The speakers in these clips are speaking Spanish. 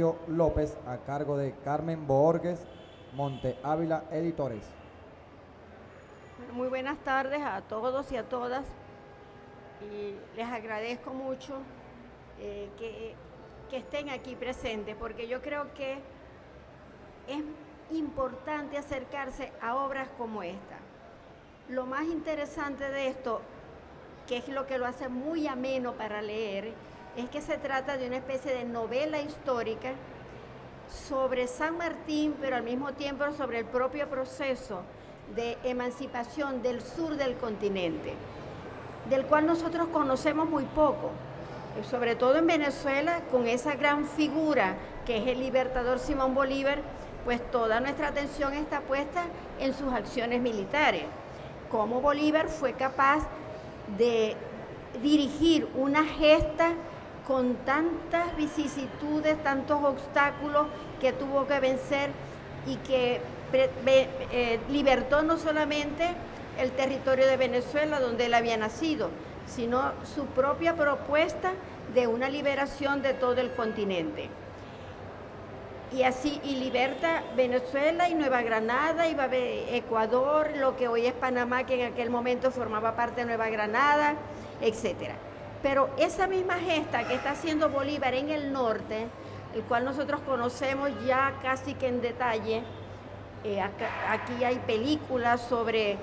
Ignacio López a cargo de Carmen Borges, Monte Ávila Editores. Muy buenas tardes a todos y a todas, y les agradezco mucho que estén aquí presentes, porque yo creo que es importante acercarse a obras como esta. Lo más interesante de esto, que es lo que lo hace muy ameno para leer, es que se trata de una especie de novela histórica sobre San Martín, pero al mismo tiempo sobre el propio proceso de emancipación del sur del continente, del cual nosotros conocemos muy poco, sobre todo en Venezuela, con esa gran figura que es el libertador Simón Bolívar, pues toda nuestra atención está puesta en sus acciones militares. Cómo Bolívar fue capaz de dirigir una gesta con tantas vicisitudes, tantos obstáculos que tuvo que vencer y que libertó no solamente el territorio de Venezuela donde él había nacido, sino su propia propuesta de una liberación de todo el continente. Y así, y liberta Venezuela y Nueva Granada, y Ecuador, lo que hoy es Panamá, que en aquel momento formaba parte de Nueva Granada, etc. Pero esa misma gesta que está haciendo Bolívar en el norte, el cual nosotros conocemos ya casi que en detalle, aquí hay películas sobre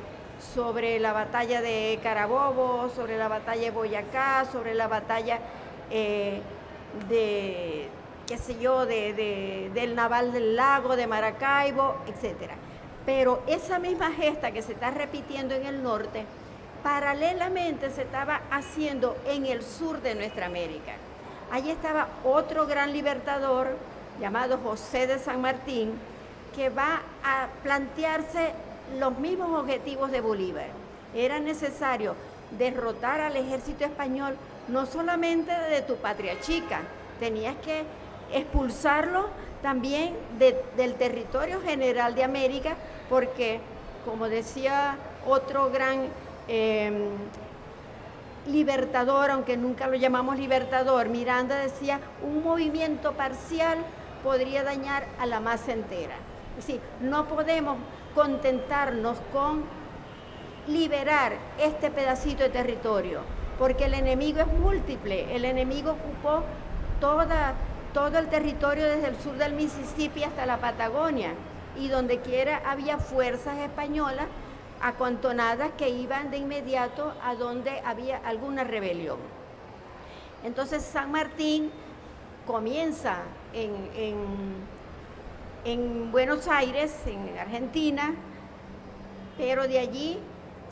la batalla de Carabobo, sobre la batalla de Boyacá, sobre la batalla del Naval del Lago, de Maracaibo, etc. Pero esa misma gesta que se está repitiendo en el norte, paralelamente se estaba haciendo en el sur de nuestra América. Allí estaba otro gran libertador llamado José de San Martín, que va a plantearse los mismos objetivos de Bolívar. Era necesario derrotar al ejército español no solamente de tu patria chica, tenías que expulsarlo también del territorio general de América, porque, como decía otro gran libertador, aunque nunca lo llamamos libertador, Miranda decía, un movimiento parcial podría dañar a la masa entera. Es decir, no podemos contentarnos con liberar este pedacito de territorio, porque el enemigo es múltiple. El enemigo ocupó todo el territorio desde el sur del Mississippi hasta la Patagonia, y donde quiera había fuerzas españolas acantonadas que iban de inmediato a donde había alguna rebelión. Entonces San Martín comienza en Buenos Aires, en Argentina, pero de allí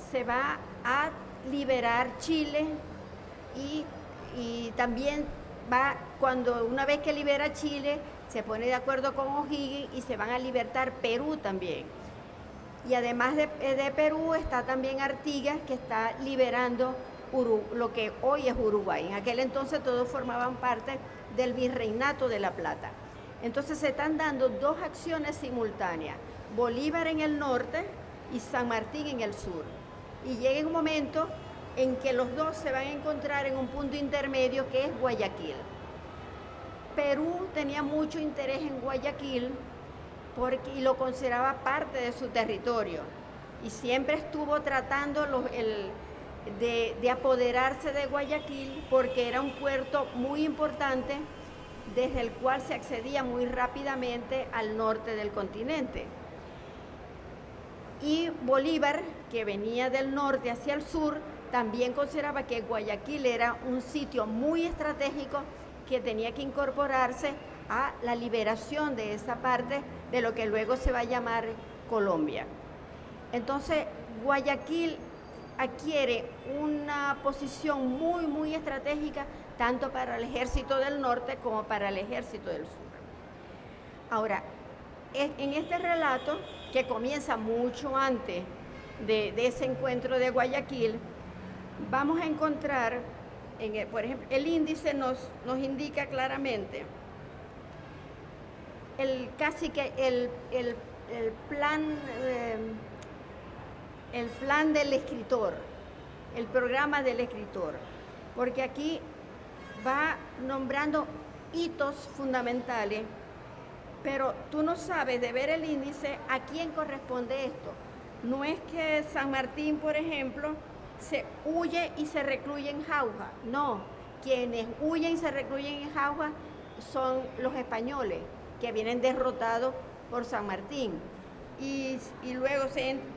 se va a liberar Chile, y también una vez que libera Chile, se pone de acuerdo con O'Higgins y se van a libertar Perú también. Y además de Perú está también Artigas, que está liberando lo que hoy es Uruguay. En aquel entonces todos formaban parte del Virreinato de La Plata. Entonces se están dando dos acciones simultáneas, Bolívar en el norte y San Martín en el sur. Y llega un momento en que los dos se van a encontrar en un punto intermedio que es Guayaquil. Perú tenía mucho interés en Guayaquil y lo consideraba parte de su territorio, y siempre estuvo tratando de apoderarse de Guayaquil, porque era un puerto muy importante desde el cual se accedía muy rápidamente al norte del continente. Y Bolívar, que venía del norte hacia el sur, también consideraba que Guayaquil era un sitio muy estratégico que tenía que incorporarse a la liberación de esa parte de lo que luego se va a llamar Colombia. Entonces, Guayaquil adquiere una posición muy, muy estratégica, tanto para el ejército del norte como para el ejército del sur. Ahora, en este relato, que comienza mucho antes de ese encuentro de Guayaquil, vamos a encontrar, por ejemplo, el índice nos indica claramente el plan del escritor, el programa del escritor, porque aquí va nombrando hitos fundamentales, pero tú no sabes de ver el índice a quién corresponde esto. No es que San Martín, por ejemplo, se huye y se recluye en Jauja. No, quienes huyen y se recluyen en Jauja son los españoles, que vienen derrotados por San Martín. Y luego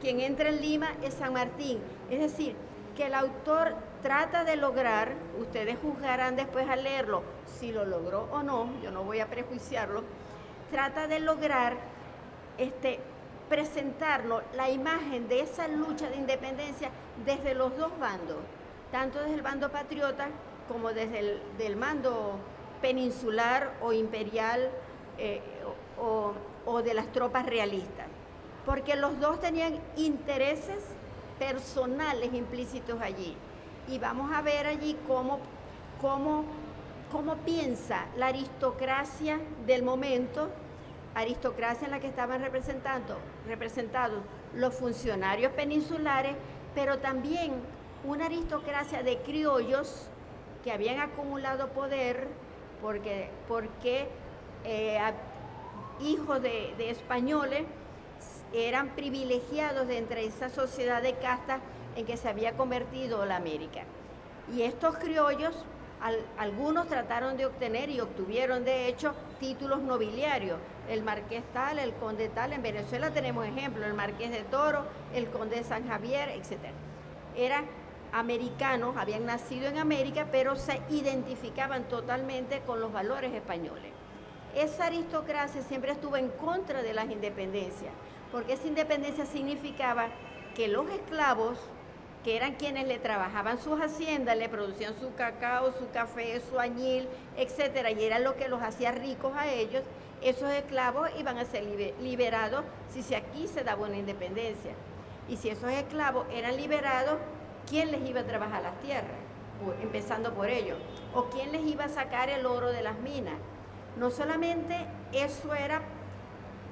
quien entra en Lima es San Martín. Es decir, que el autor trata de lograr, ustedes juzgarán después al leerlo si lo logró o no, yo no voy a prejuiciarlo, trata de lograr presentarnos la imagen de esa lucha de independencia desde los dos bandos, tanto desde el bando patriota como desde el bando peninsular o imperial o de las tropas realistas, porque los dos tenían intereses personales implícitos allí. Y vamos a ver allí cómo piensa la aristocracia del momento, aristocracia en la que estaban representados los funcionarios peninsulares, pero también una aristocracia de criollos que habían acumulado poder porque hijos de españoles eran privilegiados de entre esa sociedad de castas en que se había convertido la América. Y estos criollos, algunos trataron de obtener y obtuvieron de hecho títulos nobiliarios. El marqués tal, el conde tal, en Venezuela tenemos ejemplos, el marqués de Toro, el conde de San Javier, etc. Eran americanos, habían nacido en América, pero se identificaban totalmente con los valores españoles. Esa aristocracia siempre estuvo en contra de las independencias, porque esa independencia significaba que los esclavos, que eran quienes le trabajaban sus haciendas, le producían su cacao, su café, su añil, etcétera, y era lo que los hacía ricos a ellos, esos esclavos iban a ser liberados si aquí se daba una independencia. Y si esos esclavos eran liberados, ¿quién les iba a trabajar las tierras? Empezando por ellos. ¿O quién les iba a sacar el oro de las minas? No solamente eso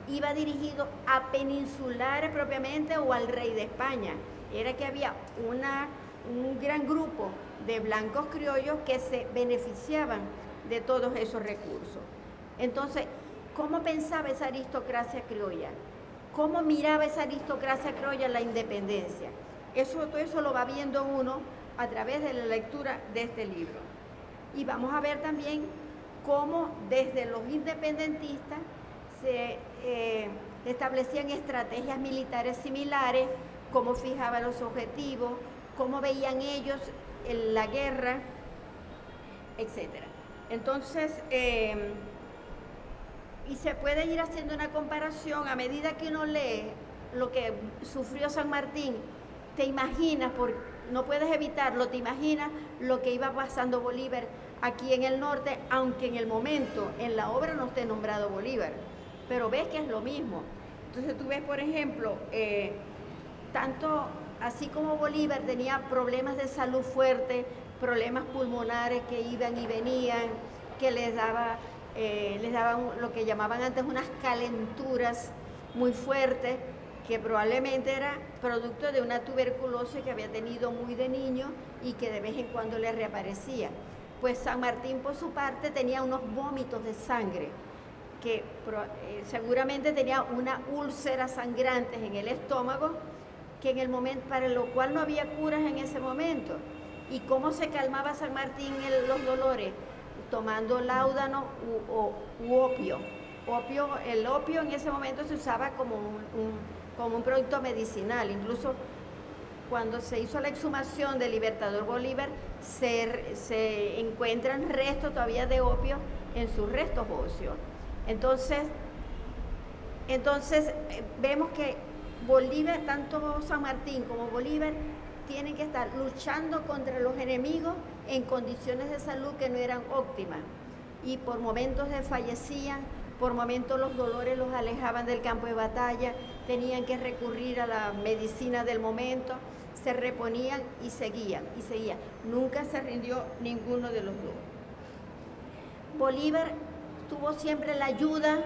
iba dirigido a peninsulares propiamente o al rey de España, era que había un gran grupo de blancos criollos que se beneficiaban de todos esos recursos. Entonces, ¿cómo pensaba esa aristocracia criolla? ¿Cómo miraba esa aristocracia criolla la independencia? Todo eso lo va viendo uno a través de la lectura de este libro. Y vamos a ver también cómo desde los independentistas se establecían estrategias militares similares, cómo fijaban los objetivos, cómo veían ellos la guerra, etc. Entonces, y se puede ir haciendo una comparación a medida que uno lee lo que sufrió San Martín, te imaginas, no puedes evitarlo, te imaginas lo que iba pasando Bolívar aquí en el norte, aunque en el momento, en la obra no esté nombrado Bolívar, pero ves que es lo mismo. Entonces tú ves, por ejemplo, tanto así como Bolívar tenía problemas de salud fuertes, problemas pulmonares que iban y venían, que les daban lo que llamaban antes unas calenturas muy fuertes, que probablemente era producto de una tuberculosis que había tenido muy de niño y que de vez en cuando le reaparecía. Pues San Martín, por su parte, tenía unos vómitos de sangre, que seguramente tenía una úlcera sangrante en el estómago, que en el momento, para lo cual no había curas en ese momento. ¿Y cómo se calmaba San Martín los dolores? Tomando láudano u opio. El opio en ese momento se usaba como un producto medicinal. Incluso cuando se hizo la exhumación del Libertador Bolívar, se encuentran restos todavía de opio en sus restos óseos. Entonces vemos que Bolívar, tanto San Martín como Bolívar, tienen que estar luchando contra los enemigos en condiciones de salud que no eran óptimas. Y por momentos desfallecían, por momentos los dolores los alejaban del campo de batalla, tenían que recurrir a la medicina del momento, se reponían y seguían. Nunca se rindió ninguno de los dos. Bolívar tuvo siempre la ayuda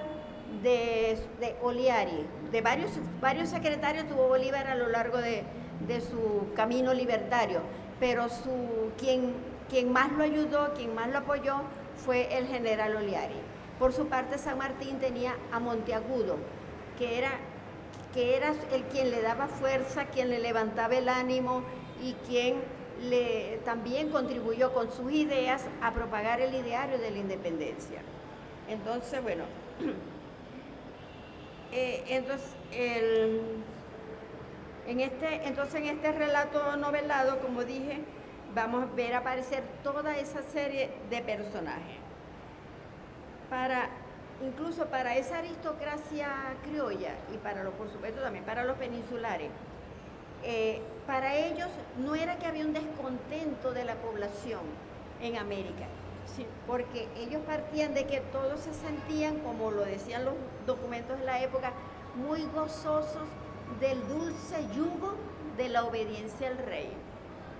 de Oliari, de varios secretarios tuvo Bolívar a lo largo de su camino libertario, pero quien más lo ayudó, quien más lo apoyó fue el general Oliari. Por su parte, San Martín tenía a Monteagudo, que era el quien le daba fuerza, quien le levantaba el ánimo y quien también contribuyó con sus ideas a propagar el ideario de la independencia. Entonces, bueno, en este relato novelado, como dije, vamos a ver aparecer toda esa serie de personajes. Incluso para esa aristocracia criolla y por supuesto también para los peninsulares, para ellos no era que había un descontento de la población en América, sí, porque ellos partían de que todos se sentían, como lo decían los documentos de la época, muy gozosos del dulce yugo de la obediencia al rey.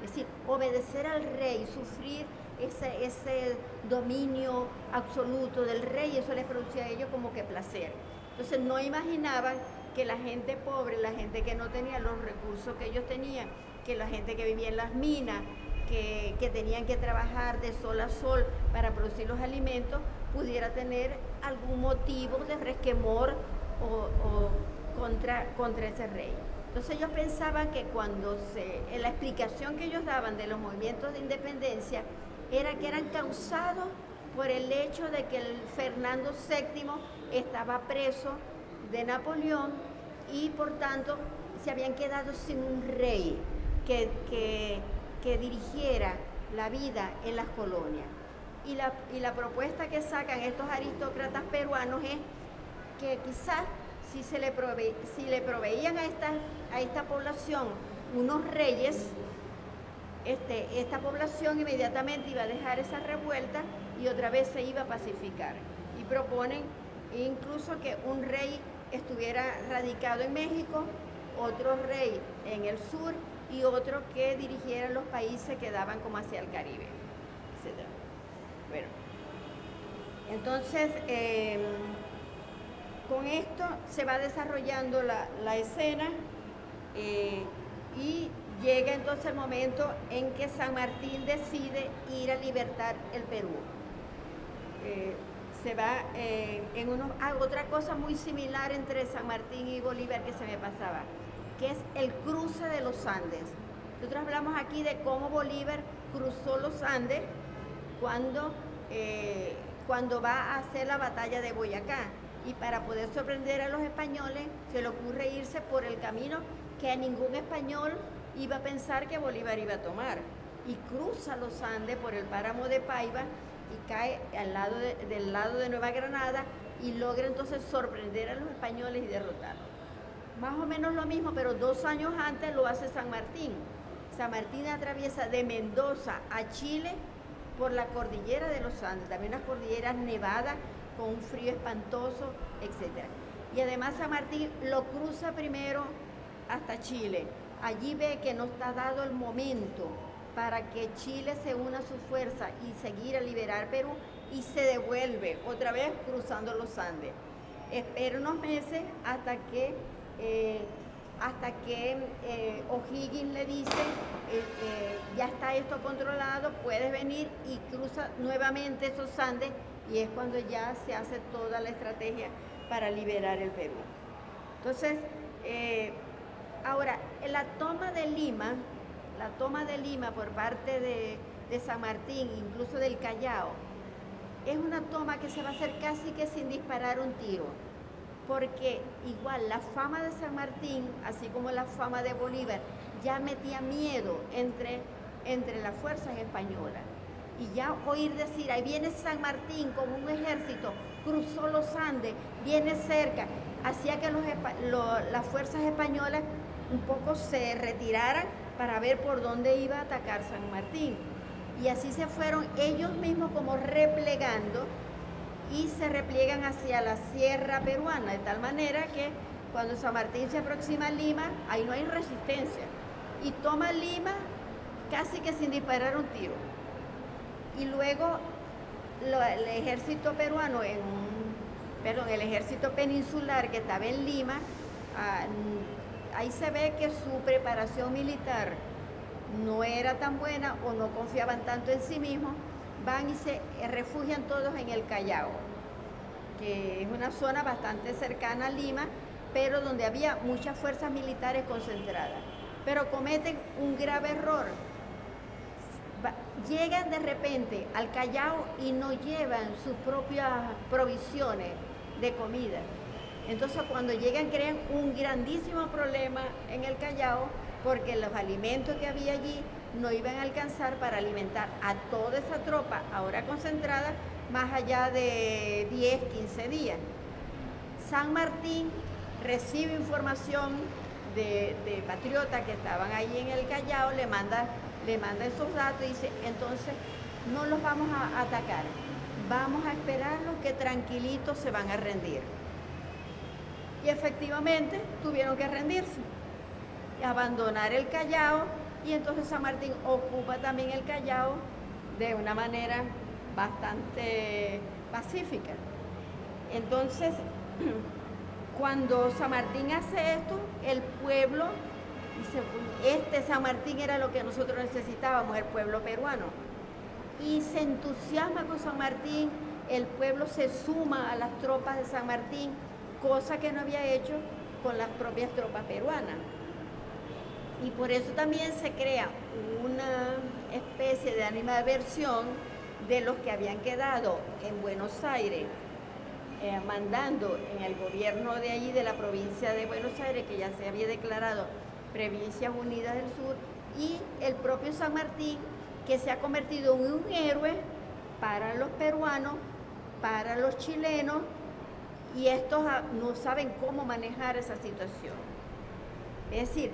Es decir, obedecer al rey, sufrir ese dominio absoluto del rey, eso les producía a ellos como que placer. Entonces no imaginaban que la gente pobre, la gente que no tenía los recursos que ellos tenían, que la gente que vivía en las minas, que tenían que trabajar de sol a sol para producir los alimentos, pudiera tener algún motivo de resquemor o contra ese rey. Entonces ellos pensaban que en la explicación que ellos daban de los movimientos de independencia era que eran causados por el hecho de que el Fernando VII estaba preso de Napoleón y por tanto se habían quedado sin un rey que dirigiera la vida en las colonias. Y la propuesta que sacan estos aristócratas peruanos es que quizás si le proveían a esta población unos reyes, esta población inmediatamente iba a dejar esa revuelta y otra vez se iba a pacificar. Y proponen incluso que un rey estuviera radicado en México, otro rey en el sur y otro que dirigiera los países que daban como hacia el Caribe, etc. Bueno, entonces con esto se va desarrollando la escena y llega entonces el momento en que San Martín decide ir a libertar el Perú. Se va otra cosa muy similar entre San Martín y Bolívar que se me pasaba, que es el cruce de los Andes. Nosotros hablamos aquí de cómo Bolívar cruzó los Andes cuando va a hacer la batalla de Boyacá, y para poder sorprender a los españoles se le ocurre irse por el camino que a ningún español iba a pensar que Bolívar iba a tomar, y cruza los Andes por el páramo de Paiva y cae del lado de Nueva Granada y logra entonces sorprender a los españoles y derrotarlos. Más o menos lo mismo, pero 2 años antes lo hace San Martín. San Martín atraviesa de Mendoza a Chile por la cordillera de los Andes, también las cordilleras nevadas con un frío espantoso, etc. Y además San Martín lo cruza primero hasta Chile. Allí ve que no está dado el momento para que Chile se una a su fuerza y seguir a liberar Perú, y se devuelve otra vez cruzando los Andes. Espera unos meses hasta que O'Higgins le dice, ya está esto controlado, puedes venir, y cruza nuevamente esos Andes, y es cuando ya se hace toda la estrategia para liberar el Perú. Entonces, ahora, la toma de Lima por parte de San Martín, incluso del Callao, es una toma que se va a hacer casi que sin disparar un tiro, porque igual la fama de San Martín, así como la fama de Bolívar, ya metía miedo entre las fuerzas españolas. Y ya oír decir, ahí viene San Martín con un ejército, cruzó los Andes, viene cerca, hacía que las fuerzas españolas un poco se retiraran para ver por dónde iba a atacar San Martín. Y así se fueron ellos mismos como replegando, y se repliegan hacia la sierra peruana, de tal manera que cuando San Martín se aproxima a Lima, ahí no hay resistencia, y toma Lima casi que sin disparar un tiro. Y luego el ejército peruano, el ejército peninsular que estaba en Lima, ahí se ve que su preparación militar no era tan buena, o no confiaban tanto en sí mismos, van y se refugian todos en el Callao, que es una zona bastante cercana a Lima, pero donde había muchas fuerzas militares concentradas. Pero cometen un grave error. Llegan de repente al Callao y no llevan sus propias provisiones de comida. Entonces cuando llegan crean un grandísimo problema en el Callao porque los alimentos que había allí no iban a alcanzar para alimentar a toda esa tropa ahora concentrada más allá de 10, 15 días. San Martín recibe información de patriotas que estaban ahí en el Callao, le manda esos datos y dice, entonces no los vamos a atacar, vamos a esperarlos que tranquilitos se van a rendir. Y efectivamente tuvieron que rendirse, y abandonar el Callao, y entonces San Martín ocupa también el Callao de una manera bastante pacífica. Entonces, cuando San Martín hace esto, el pueblo dice, San Martín era lo que nosotros necesitábamos, el pueblo peruano. Y se entusiasma con San Martín, el pueblo se suma a las tropas de San Martín, cosa que no había hecho con las propias tropas peruanas. Y por eso también se crea una especie de animadversión de los que habían quedado en Buenos Aires, mandando en el gobierno de allí, de la provincia de Buenos Aires, que ya se había declarado Provincias Unidas del Sur, y el propio San Martín, que se ha convertido en un héroe para los peruanos, para los chilenos, y estos no saben cómo manejar esa situación. Es decir,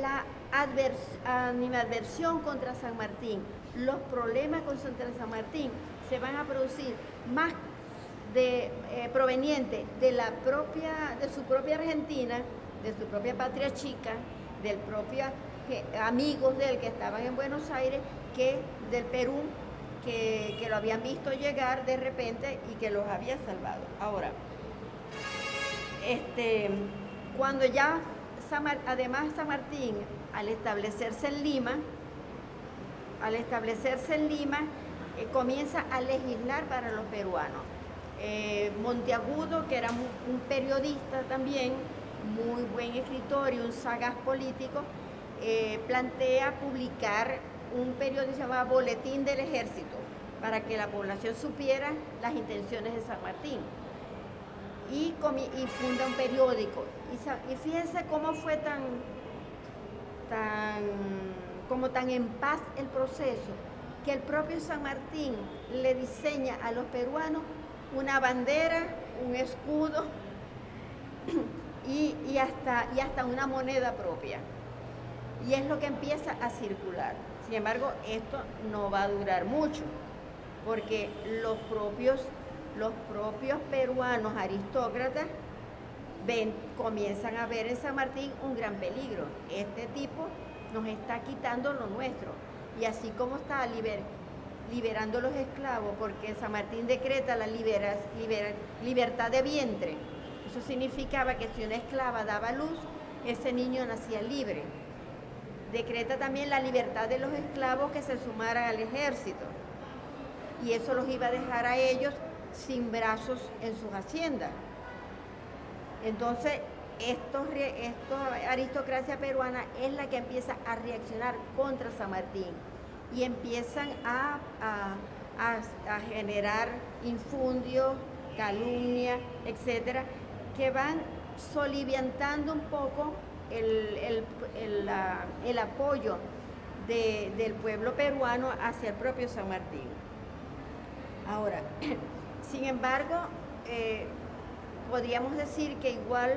la animadversión contra San Martín, los problemas contra San Martín se van a producir más proveniente de su propia Argentina, de su propia patria chica, del propio amigos de él que estaban en Buenos Aires, que del Perú, que lo habían visto llegar de repente y que los había salvado. Ahora, cuando ya además San Martín, al establecerse en Lima, comienza a legislar para los peruanos. Monteagudo, que era un periodista también, muy buen escritor y un sagaz político, plantea publicar un periódico que se llama Boletín del Ejército, para que la población supiera las intenciones de San Martín. Y funda un periódico. Y fíjense cómo fue tan en paz el proceso, que el propio San Martín le diseña a los peruanos una bandera, un escudo y hasta una moneda propia. Y es lo que empieza a circular. Sin embargo, esto no va a durar mucho, porque los propios peruanos aristócratas comienzan a ver en San Martín un gran peligro. Este tipo nos está quitando lo nuestro. Y así como está liberando los esclavos, porque San Martín decreta la libertad de vientre. Eso significaba que si una esclava daba luz, ese niño nacía libre. Decreta también la libertad de los esclavos que se sumaran al ejército. Y eso los iba a dejar a ellos sin brazos en sus haciendas. Entonces, esta aristocracia peruana es la que empieza a reaccionar contra San Martín y empiezan a generar infundios, calumnias, etcétera, que van soliviantando un poco el apoyo del pueblo peruano hacia el propio San Martín. Ahora, sin embargo, podríamos decir que igual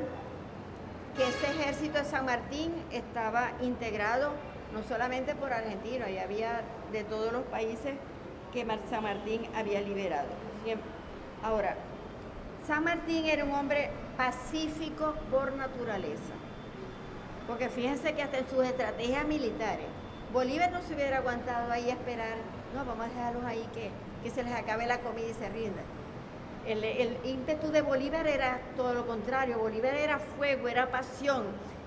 que ese ejército de San Martín estaba integrado no solamente por argentinos, y había de todos los países que San Martín había liberado. Ahora, San Martín era un hombre pacífico por naturaleza, porque fíjense que hasta en sus estrategias militares, Bolívar no se hubiera aguantado ahí a esperar, no, vamos a dejarlos ahí que se les acabe la comida y se rindan. El ímpetu de Bolívar era todo lo contrario. Bolívar era fuego, era pasión,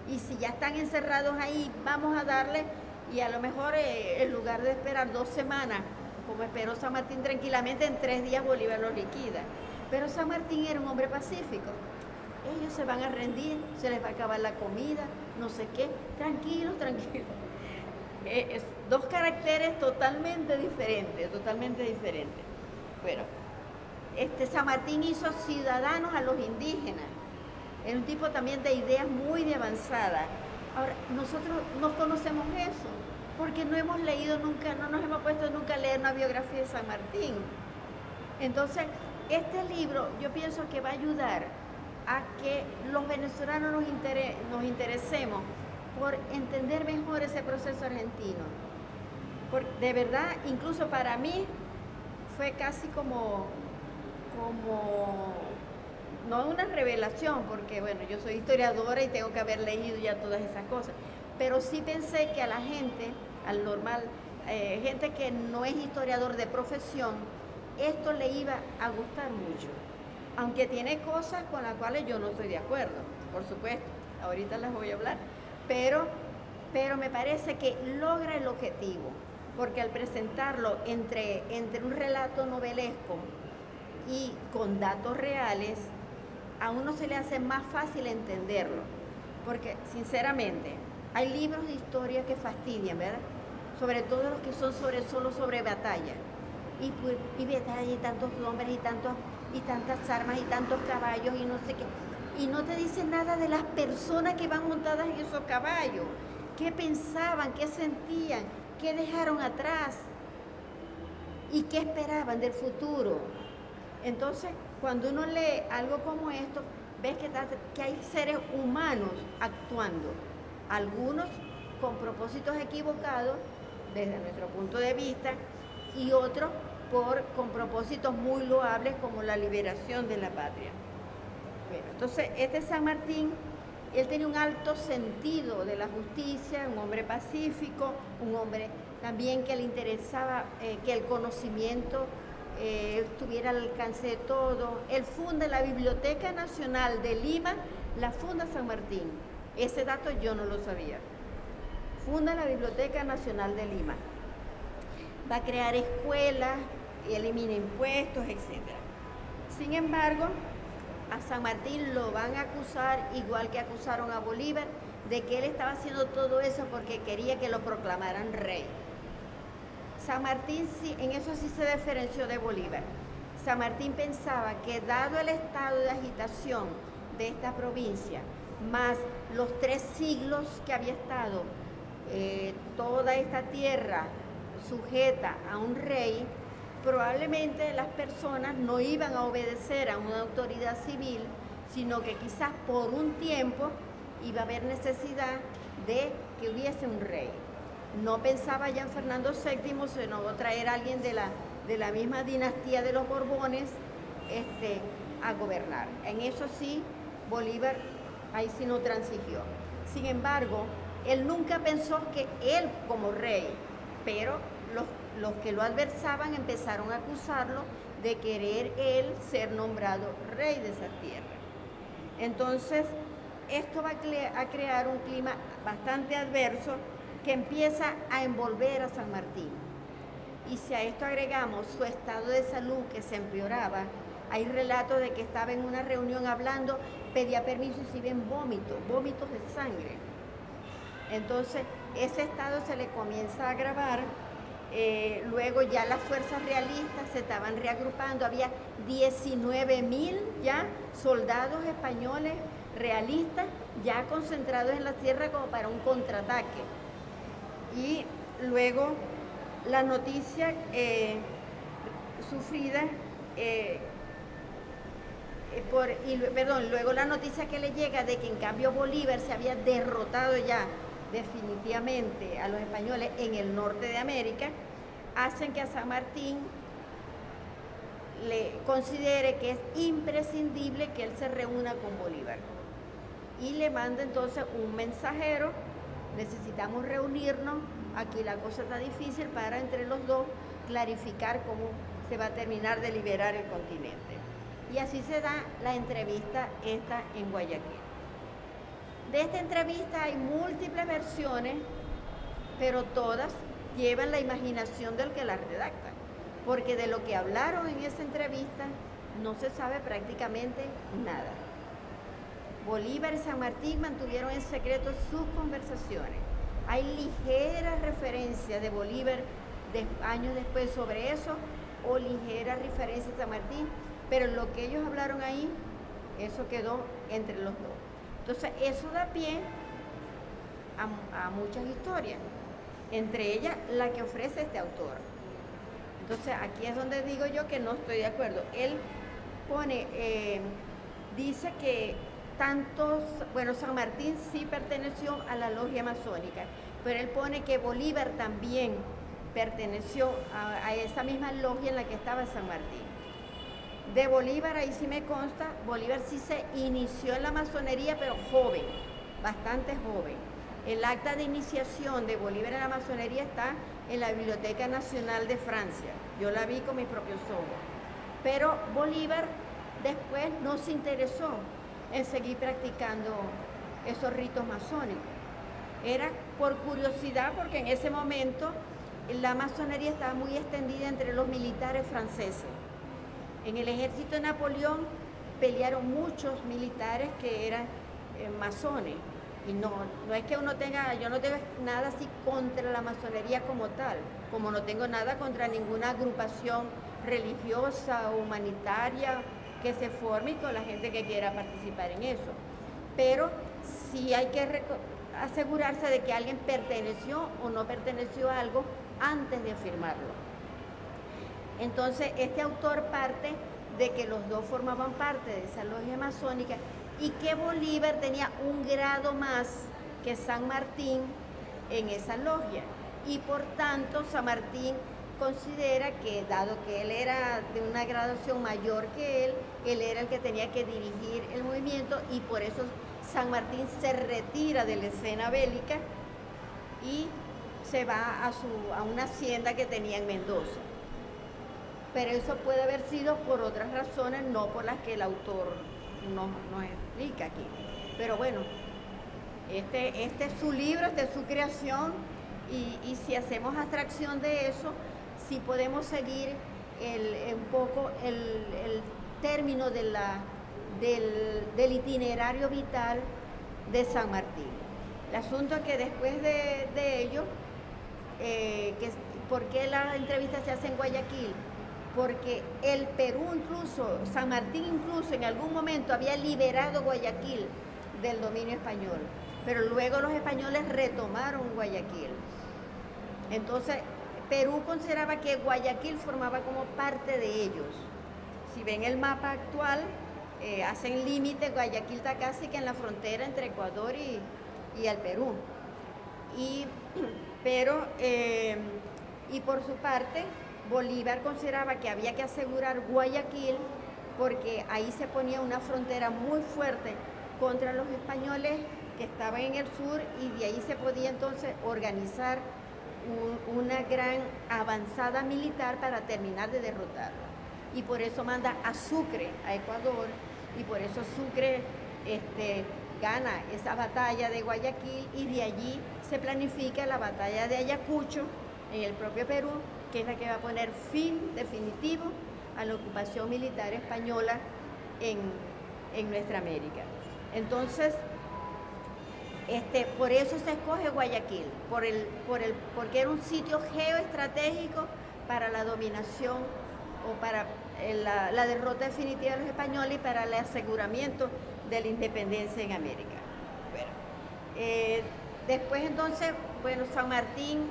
y si ya están encerrados ahí, vamos a darle, y a lo mejor en lugar de esperar 2 semanas como esperó San Martín tranquilamente, en 3 días Bolívar los liquida. Pero San Martín era un hombre pacífico. Ellos se van a rendir, se les va a acabar la comida, no sé qué. Tranquilos, tranquilos. Dos caracteres totalmente diferentes, totalmente diferentes. Bueno, San Martín hizo ciudadanos a los indígenas. Era un tipo también de ideas muy de avanzada. Ahora, nosotros no conocemos eso, porque no hemos leído nunca, no nos hemos puesto nunca a leer una biografía de San Martín. Entonces, este libro yo pienso que va a ayudar a que los venezolanos nos interesemos por entender mejor ese proceso argentino. Porque de verdad, incluso para mí, fue casi como no una revelación, porque bueno, yo soy historiadora y tengo que haber leído ya todas esas cosas, pero sí pensé que a la gente, al normal, gente que no es historiador de profesión, esto le iba a gustar mucho, aunque tiene cosas con las cuales yo no estoy de acuerdo, por supuesto, ahorita las voy a hablar, pero me parece que logra el objetivo, porque al presentarlo entre un relato novelesco y con datos reales, a uno se le hace más fácil entenderlo, porque sinceramente hay libros de historia que fastidian, ¿verdad? Sobre todo los que son solo sobre batalla, y batalla, y tantos hombres, y tantas armas, y tantos caballos, y no sé qué, y no te dicen nada de las personas que van montadas en esos caballos, qué pensaban, qué sentían, qué dejaron atrás, y qué esperaban del futuro. Entonces, cuando uno lee algo como esto, ves que hay seres humanos actuando, algunos con propósitos equivocados desde nuestro punto de vista y otros con propósitos muy loables como la liberación de la patria. Bueno, entonces, San Martín, él tenía un alto sentido de la justicia, un hombre pacífico, un hombre también que le interesaba que el conocimiento estuviera al alcance de todo. Él funda la Biblioteca Nacional de Lima, la funda San Martín. Ese dato yo no lo sabía. Funda la Biblioteca Nacional de Lima. Va a crear escuelas, elimina impuestos, etc. Sin embargo, a San Martín lo van a acusar, igual que acusaron a Bolívar, de que él estaba haciendo todo eso porque quería que lo proclamaran rey. San Martín en eso sí se diferenció de Bolívar. San Martín pensaba que dado el estado de agitación de esta provincia, más los 3 siglos que había estado toda esta tierra sujeta a un rey, probablemente las personas no iban a obedecer a una autoridad civil, sino que quizás por un tiempo iba a haber necesidad de que hubiese un rey. No pensaba ya en Fernando VII, sino traer a alguien de la misma dinastía de los Borbones a gobernar. En eso sí, Bolívar ahí sí no transigió. Sin embargo, él nunca pensó que él como rey, pero los que lo adversaban empezaron a acusarlo de querer él ser nombrado rey de esa tierra. Entonces, esto va a crear un clima bastante adverso que empieza a envolver a San Martín. Y si a esto agregamos su estado de salud que se empeoraba, hay relatos de que estaba en una reunión hablando, pedía permiso y se ven vómitos de sangre. Entonces, ese estado se le comienza a agravar. Luego ya las fuerzas realistas se estaban reagrupando, había 19.000 ya soldados españoles realistas ya concentrados en la tierra como para un contraataque. Y luego la noticia sufrida luego la noticia que le llega de que en cambio Bolívar se había derrotado ya definitivamente a los españoles en el norte de América, hacen que a San Martín le considere que es imprescindible que él se reúna con Bolívar. Y le manda entonces un mensajero: necesitamos reunirnos, aquí la cosa está difícil, para entre los dos clarificar cómo se va a terminar de liberar el continente. Y así se da la entrevista esta en Guayaquil. De esta entrevista hay múltiples versiones, pero todas llevan la imaginación del que la redacta. porque de lo que hablaron en esa entrevista no se sabe prácticamente nada. Bolívar y San Martín mantuvieron en secreto sus conversaciones. Hay ligeras referencias de Bolívar años después sobre eso, o ligeras referencias de San Martín, pero lo que ellos hablaron ahí, eso quedó entre los dos. Entonces, eso da pie a muchas historias, entre ellas la que ofrece este autor. Entonces, aquí es donde digo yo que no estoy de acuerdo. Él pone, dice que San Martín sí perteneció a la logia masónica, pero él pone que Bolívar también perteneció a esa misma logia en la que estaba San Martín. De Bolívar, ahí sí me consta, Bolívar sí se inició en la masonería, pero joven, bastante joven. El acta de iniciación de Bolívar en la masonería está en la Biblioteca Nacional de Francia. Yo la vi con mis propios ojos. Pero Bolívar después no se interesó en seguir practicando esos ritos masónicos. Era por curiosidad, porque en ese momento la masonería estaba muy extendida entre los militares franceses. En el ejército de Napoleón pelearon muchos militares que eran masones. Y no es que yo no tenga nada así contra la masonería como tal, como no tengo nada contra ninguna agrupación religiosa o humanitaria que se forme y con la gente que quiera participar en eso. Pero sí hay que asegurarse de que alguien perteneció o no perteneció a algo antes de afirmarlo. Entonces, este autor parte de que los dos formaban parte de esa logia masónica y que Bolívar tenía un grado más que San Martín en esa logia. Y por tanto, San Martín considera que, dado que él era de una graduación mayor que él era el que tenía que dirigir el movimiento, y por eso San Martín se retira de la escena bélica y se va a una hacienda que tenía en Mendoza. Pero eso puede haber sido por otras razones, no por las que el autor nos explica aquí. Pero bueno, este es su libro, esta es su creación, y si hacemos abstracción de eso, sí podemos seguir un poco el término del itinerario vital de San Martín. El asunto es que después de ello, ¿por qué la entrevista se hace en Guayaquil? Porque el Perú incluso, San Martín incluso en algún momento había liberado Guayaquil del dominio español, pero luego los españoles retomaron Guayaquil. Entonces, Perú consideraba que Guayaquil formaba como parte de ellos. Si ven el mapa actual, hacen límite, Guayaquil está casi que en la frontera entre Ecuador y el Perú. Y por su parte, Bolívar consideraba que había que asegurar Guayaquil porque ahí se ponía una frontera muy fuerte contra los españoles que estaban en el sur, y de ahí se podía entonces organizar una gran avanzada militar para terminar de derrotarlo. Y por eso manda a Sucre, a Ecuador, y por eso Sucre gana esa batalla de Guayaquil, y de allí se planifica la batalla de Ayacucho en el propio Perú, que es la que va a poner fin definitivo a la ocupación militar española en nuestra América. Entonces, por eso se escoge Guayaquil, porque era un sitio geoestratégico para la dominación o para la derrota definitiva de los españoles y para el aseguramiento de la independencia en América. Bueno, después entonces, San Martín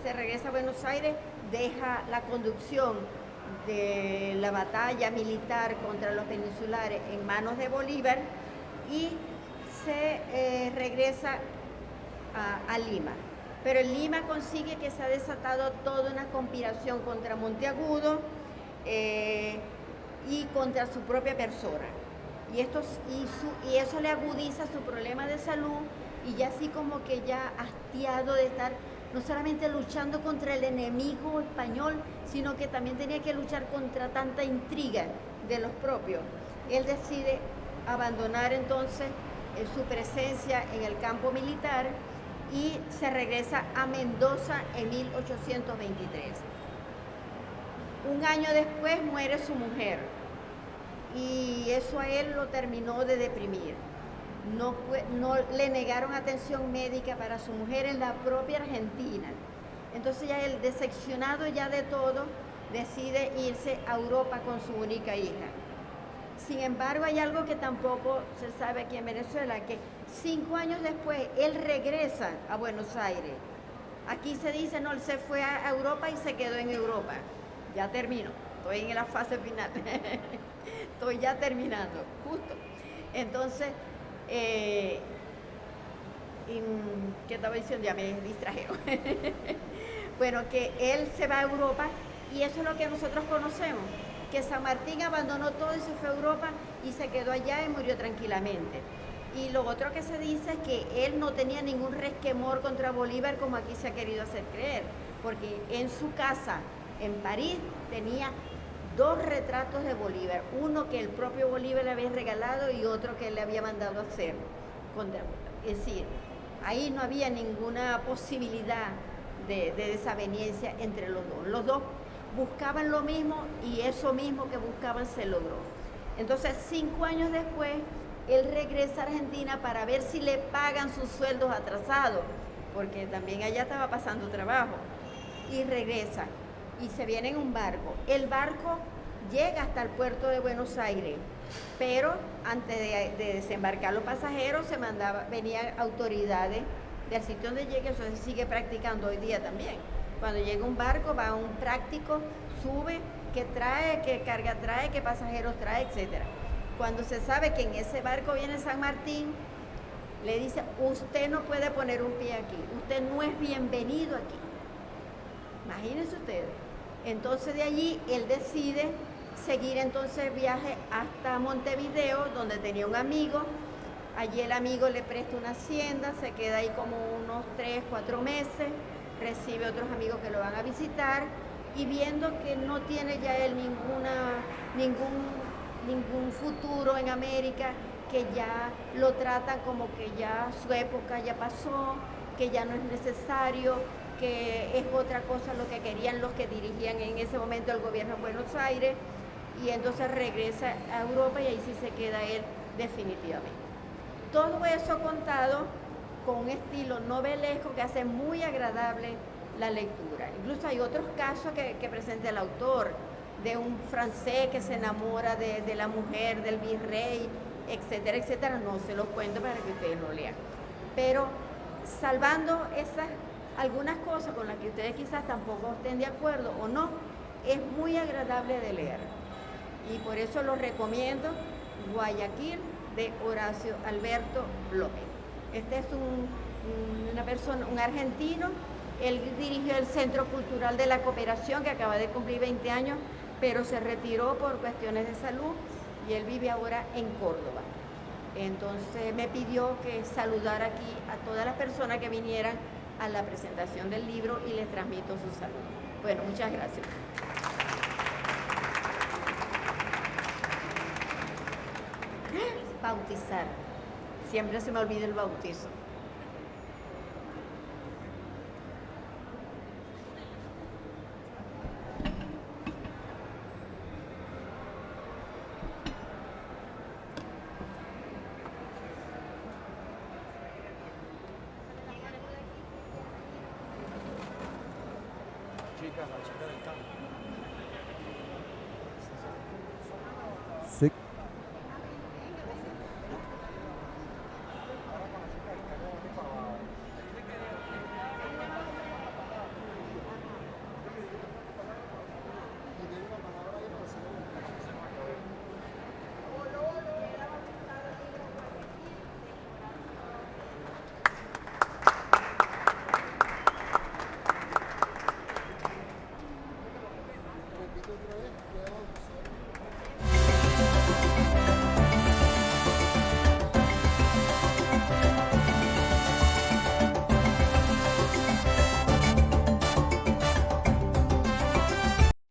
se regresa a Buenos Aires, deja la conducción de la batalla militar contra los peninsulares en manos de Bolívar y se regresa a Lima. Pero en Lima consigue que se ha desatado toda una conspiración contra Monteagudo y contra su propia persona. Y eso le agudiza su problema de salud, y ya así como que ya hastiado de estar no solamente luchando contra el enemigo español, sino que también tenía que luchar contra tanta intriga de los propios. Él decide abandonar entonces su presencia en el campo militar y se regresa a Mendoza en 1823. Un año después muere su mujer y eso a él lo terminó de deprimir. No le negaron atención médica para su mujer en la propia Argentina. Entonces ya él, decepcionado ya de todo, decide irse a Europa con su única hija. Sin embargo, hay algo que tampoco se sabe aquí en Venezuela, que 5 años después él regresa a Buenos Aires. Aquí se dice, no, él se fue a Europa y se quedó en Europa. Ya termino, estoy en la fase final. Estoy ya terminando, justo. Entonces, ¿qué estaba diciendo? Ya me distrajeron. Bueno, que él se va a Europa y eso es lo que nosotros conocemos, que San Martín abandonó todo y se fue a Europa y se quedó allá y murió tranquilamente. Y lo otro que se dice es que él no tenía ningún resquemor contra Bolívar como aquí se ha querido hacer creer, porque en su casa en París tenía 2 retratos de Bolívar, uno que el propio Bolívar le había regalado y otro que él le había mandado a hacer. Es decir, ahí no había ninguna posibilidad de desaveniencia entre los dos. Los dos buscaban lo mismo y eso mismo que buscaban se logró. Entonces, 5 años después, él regresa a Argentina para ver si le pagan sus sueldos atrasados, porque también allá estaba pasando trabajo, y regresa y se viene en un barco. El barco llega hasta el puerto de Buenos Aires, pero antes de desembarcar los pasajeros venían autoridades del sitio donde llegue. Eso se sigue practicando hoy día también. Cuando llega un barco va un práctico, sube, qué trae, qué carga trae, qué pasajeros trae, etcétera. Cuando se sabe que en ese barco viene San Martín, le dice, usted no puede poner un pie aquí, usted no es bienvenido aquí. Imagínense ustedes. Entonces de allí él decide seguir entonces el viaje hasta Montevideo, donde tenía un amigo. Allí el amigo le presta una hacienda, se queda ahí como unos 3, 4 meses, recibe otros amigos que lo van a visitar y viendo que no tiene ya él ningún futuro en América, que ya lo tratan como que ya su época ya pasó, que ya no es necesario, que es otra cosa lo que querían los que dirigían en ese momento el gobierno de Buenos Aires, y entonces regresa a Europa y ahí sí se queda él definitivamente. Todo eso contado con un estilo novelesco que hace muy agradable la lectura. Incluso hay otros casos que presenta el autor, de un francés que se enamora de la mujer del virrey, etcétera, etcétera. No se los cuento para que ustedes lo lean. Pero salvando algunas cosas con las que ustedes quizás tampoco estén de acuerdo o no, es muy agradable de leer. Y por eso lo recomiendo, Guayaquil, de Horacio Alberto López. Este es un argentino. Él dirigió el Centro Cultural de la Cooperación, que acaba de cumplir 20 años, pero se retiró por cuestiones de salud y él vive ahora en Córdoba. Entonces me pidió que saludara aquí a todas las personas que vinieran a la presentación del libro y les transmito su saludo. Bueno, muchas gracias. Bautizar. Siempre se me olvida el bautizo. Chicas, la chica del campo.